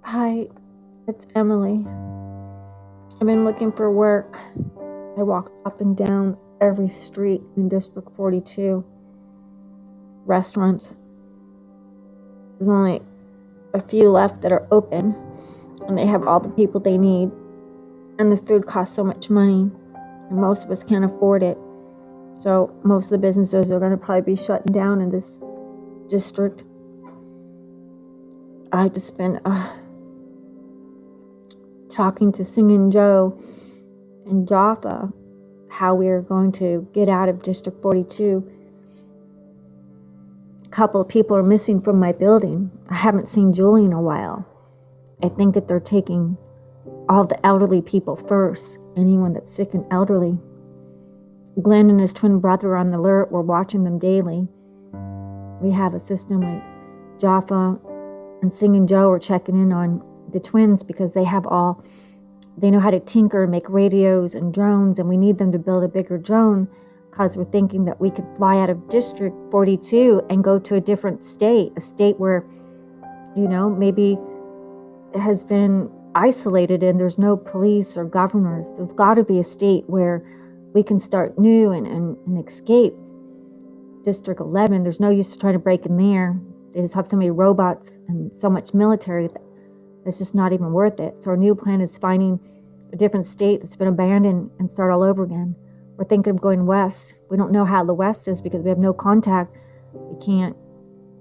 Hi, it's Emily. I've been looking for work. I walked up and down every street in District 42. Restaurants. There's only a few left that are open, and they have all the people they need. And the food costs so much money, and most of us can't afford it. So most of the businesses are going to probably be shutting down in this district. I just been talking to Singing Joe and Jaffa how we're going to get out of District 42. A couple of people are missing from my building. I haven't seen Julie in a while. I think that they're taking all the elderly people first, anyone that's sick and elderly. Glenn and his twin brother are on the alert. We're watching them daily. We have a system like Jaffa and Singing Joe are checking in on the twins because they know how to tinker and make radios and drones, and we need them to build a bigger drone because we're thinking that we could fly out of District 42 and go to a different state, a state where, maybe it has been isolated and there's no police or governors. There's got to be a state where we can start new and escape. District 11, there's no use to trying to break in there. They just have so many robots and so much military that it's just not even worth it. So our new plan is finding a different state that's been abandoned and start all over again. We're thinking of going west. We don't know how the west is because we have no contact. We can't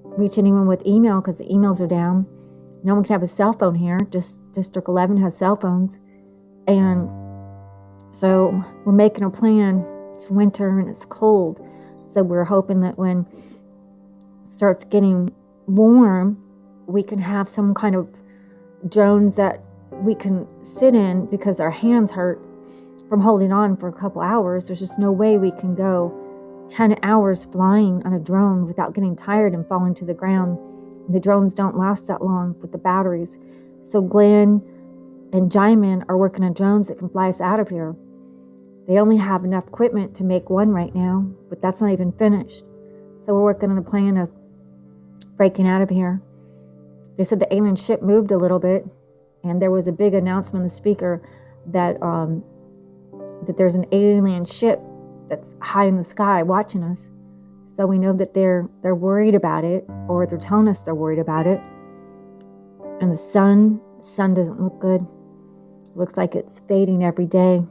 reach anyone with email because the emails are down. No one can have a cell phone here. Just District 11 has cell phones. And so we're making a plan. It's winter and it's cold. So we're hoping that when it starts getting warm, we can have some kind of drones that we can sit in because our hands hurt from holding on for a couple hours. There's just no way we can go 10 hours flying on a drone without getting tired and falling to the ground. The drones don't last that long with the batteries. So Glenn and Jaimin are working on drones that can fly us out of here. They only have enough equipment to make one right now, but that's not even finished. So we're working on a plan of breaking out of here. They said the alien ship moved a little bit, and there was a big announcement on the speaker that there's an alien ship that's high in the sky watching us. So we know that they're worried about it, or they're telling us they're worried about it. And the sun doesn't look good. It looks like it's fading every day.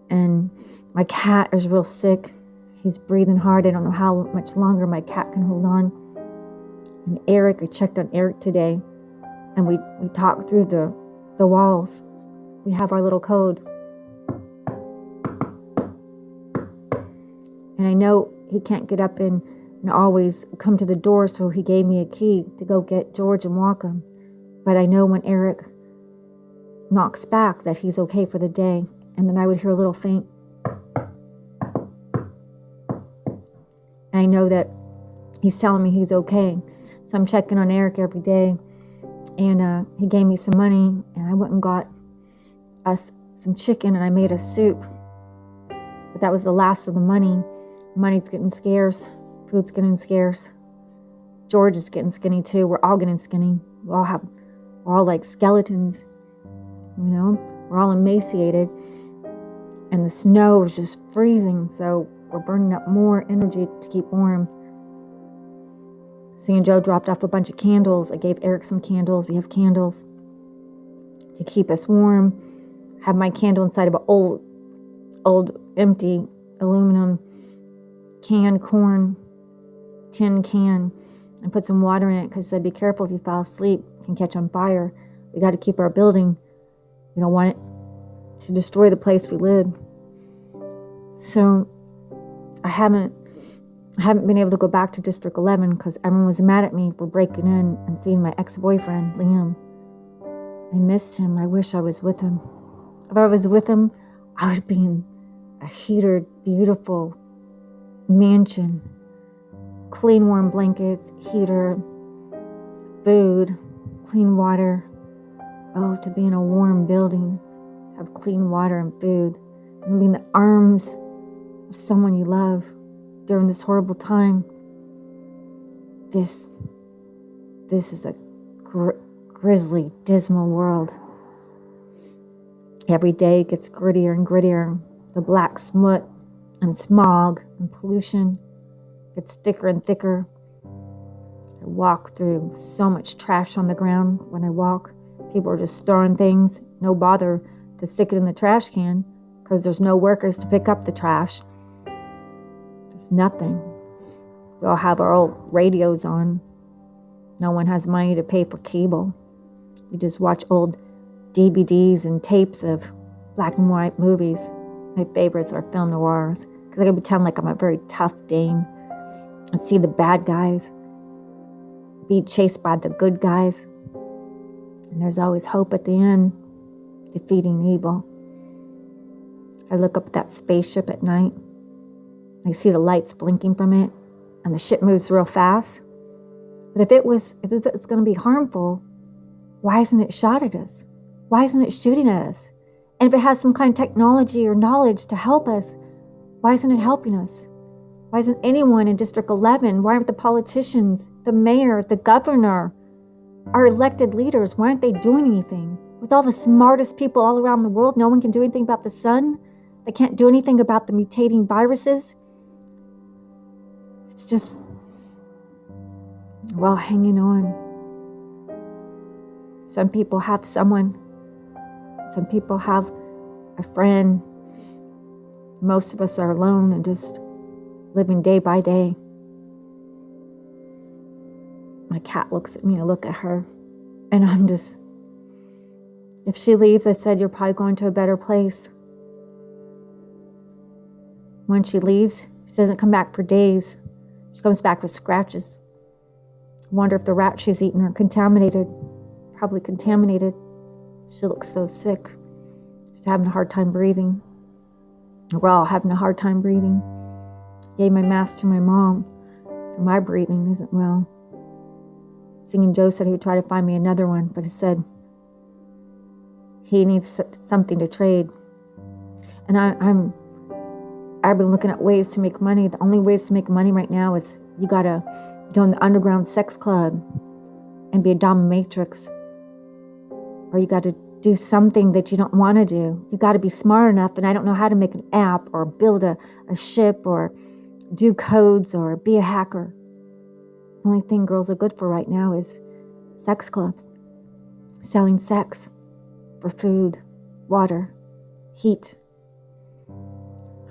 And my cat is real sick. He's breathing hard. I don't know how much longer my cat can hold on. And Eric, I checked on Eric today, and we talked through the walls. We have our little code. And I know he can't get up and always come to the door, so he gave me a key to go get George and walk him. But I know when Eric knocks back that he's okay for the day. And then I would hear a little faint. And I know that he's telling me he's okay. So I'm checking on Eric every day. And he gave me some money, and I went and got us some chicken, and I made a soup. But that was the last of the money. Money's getting scarce. Food's getting scarce. George is getting skinny too. We're all getting skinny. We're all like skeletons. We're all emaciated. And the snow is just freezing, so we're burning up more energy to keep warm. Singing Joe dropped off a bunch of candles. I gave Eric some candles. We have candles to keep us warm. I have my candle inside of an old empty aluminum canned corn tin can, and put some water in it because I said be careful if you fall asleep, it can catch on fire. We got to keep our building. We don't want it to destroy the place we live. So I haven't been able to go back to District 11 because everyone was mad at me for breaking in and seeing my ex-boyfriend, Liam. I missed him. I wish I was with him. If I was with him, I would be in a heated, beautiful mansion. Clean, warm blankets, heater, food, clean water. Oh, to be in a warm building, have clean water and food, and be in the arms of someone you love. during this horrible time. This is a grisly, dismal world. Every day it gets grittier and grittier. The black smut and smog and pollution gets thicker and thicker. I walk through so much trash on the ground when I walk. People are just throwing things, no bother to stick it in the trash can because there's no workers to pick up the trash. There's nothing. We all have our old radios on. No one has money to pay for cable. We just watch old DVDs and tapes of black and white movies. My favorites are film noirs because I can pretend like I'm a very tough dame and see the bad guys be chased by the good guys. And there's always hope at the end, defeating evil. I look up at that spaceship at night. I see the lights blinking from it, and the ship moves real fast. But if it's going to be harmful, why isn't it shot at us? Why isn't it shooting at us? And if it has some kind of technology or knowledge to help us, why isn't it helping us? Why isn't anyone in District 11? Why aren't the politicians, the mayor, the governor, our elected leaders, why aren't they doing anything? With all the smartest people all around the world, no one can do anything about the sun. They can't do anything about the mutating viruses. It's just, we're all hanging on. Some people have someone. Some people have a friend. Most of us are alone and just living day by day. My cat looks at me, I look at her, and I'm just, if she leaves, I said, you're probably going to a better place. When she leaves, she doesn't come back for days. She comes back with scratches. I wonder if the rats she's eaten are contaminated. Probably contaminated. She looks so sick. She's having a hard time breathing. We're all having a hard time breathing. Gave my mask to my mom, so my breathing isn't well. Singing Joe said he would try to find me another one, but he said he needs something to trade. And I've been looking at ways to make money. The only ways to make money right now is you gotta go in the underground sex club and be a dominatrix, or you gotta do something that you don't want to do. You gotta be smart enough, and I don't know how to make an app or build a ship or do codes or be a hacker. The only thing girls are good for right now is sex clubs, selling sex for food, water, heat.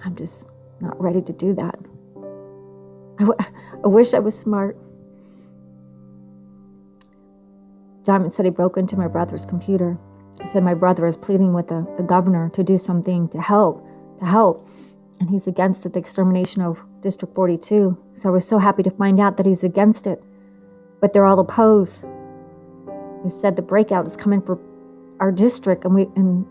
I'm just not ready to do that. I wish I was smart. John said he broke into my brother's computer. He said my brother is pleading with the governor to do something to help. And he's against it, the extermination of District 42. So I was so happy to find out that he's against it. But they're all opposed. He said the breakout is coming for our district, and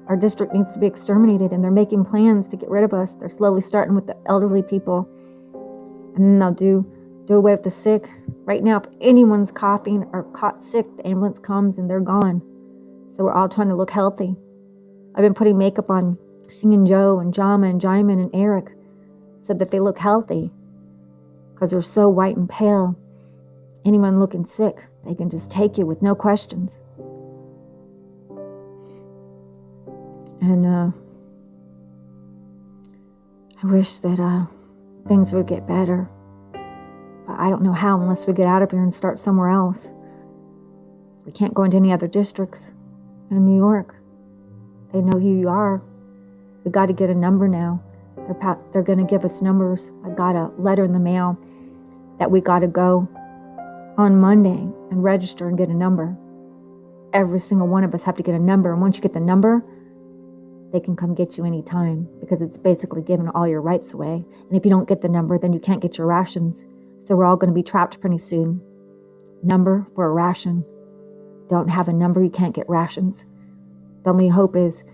our district needs to be exterminated, and they're making plans to get rid of us. They're slowly starting with the elderly people, and then they'll do away with the sick. Right now, if anyone's coughing or caught sick, the ambulance comes and they're gone. So we're all trying to look healthy. I've been putting makeup on Singing Joe and Jama and Jaimin and Eric so that they look healthy, because they're so white and pale. Anyone looking sick, they can just take you with no questions. And I wish that things would get better. But I don't know how unless we get out of here and start somewhere else. We can't go into any other districts in New York. They know who you are. We got to get a number now. They're going to give us numbers. I got a letter in the mail that we got to go on Monday and register and get a number. Every single one of us have to get a number. And once you get the number, they can come get you anytime, because it's basically giving all your rights away. And if you don't get the number, then you can't get your rations. So we're all going to be trapped pretty soon. Number for a ration. Don't have a number, you can't get rations. The only hope is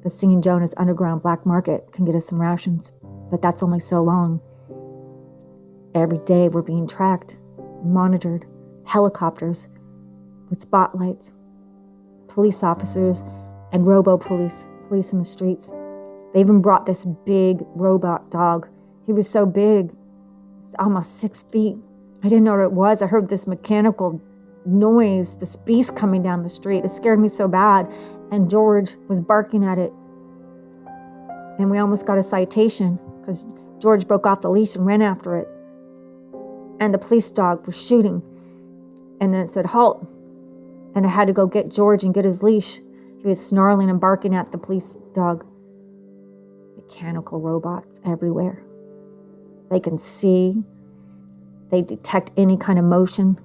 the Singing Jonas underground black market can get us some rations. But that's only so long. Every day we're being tracked, monitored, helicopters with spotlights, police officers, and robo-police in the streets. They even brought this big robot dog. He was so big, almost 6 feet. I didn't know what it was. I heard this mechanical noise, this beast coming down the street. It scared me so bad. And George was barking at it. And we almost got a citation because George broke off the leash and ran after it. And the police dog was shooting. And then it said, halt. And I had to go get George and get his leash. He was snarling and barking at the police dog. Mechanical robots everywhere. They can see. They detect any kind of motion.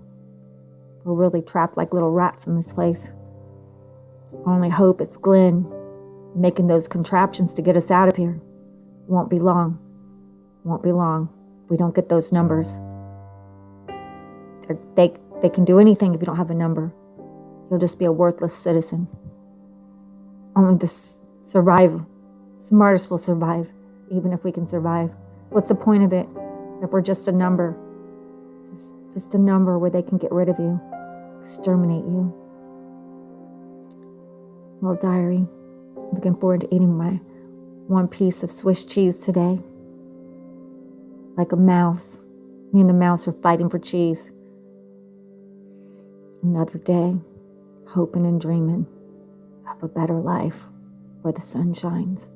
We're really trapped like little rats in this place. Only hope is Glenn making those contraptions to get us out of here. Won't be long. Won't be long. We don't get those numbers. They can do anything if you don't have a number. You'll just be a worthless citizen. Only the smartest will survive, even if we can survive. What's the point of it if we're just a number? Just a number where they can get rid of you, exterminate you. Well, diary, looking forward to eating my one piece of Swiss cheese today. Like a mouse. Me and the mouse are fighting for cheese. Another day, hoping and dreaming of a better life where the sun shines.